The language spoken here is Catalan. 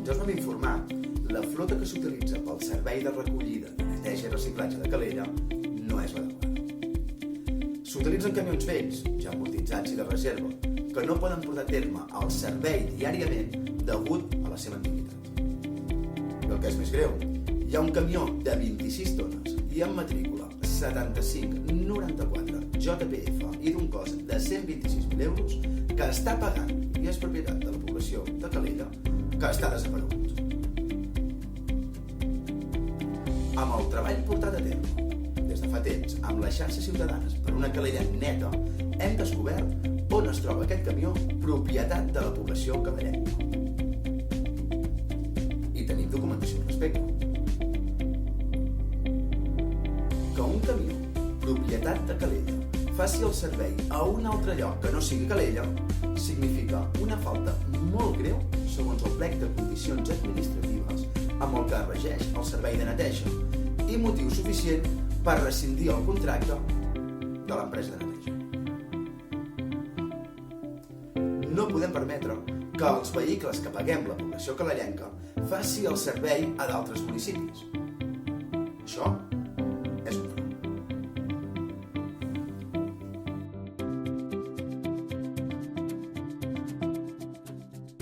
ja us vam informar, la flota que s'utilitza pel servei de recollida, neteja i reciclatge de Calella no és l'adequada. S'utilitzen camions vells, ja amortitzats i de reserva, que no poden portar a terme el servei diàriament degut a la seva antiguitat. I el que és més greu, hi ha un camió de 26 tones i amb matrícula 7594 JPF i d'un cost de 126.000 euros que està pagant i és propietat de la població de Calella que està desaparegut. Amb el treball portat a terme des de fa temps amb les xarxes ciutadanes per una Calella neta hem descobert on es troba aquest camió propietat de la població calellenca. I tenim documentació al respecte. Que un camió propietat de Calella faci el servei a un altre lloc que no sigui Calella significa una falta molt greu segons el plec de condicions administratives amb el que regeix el servei de neteja i motiu suficient per rescindir el contracte de l'empresa de neteja. No podem permetre que els vehicles que paguem la població calellenca faci el servei a d'altres municipis. Això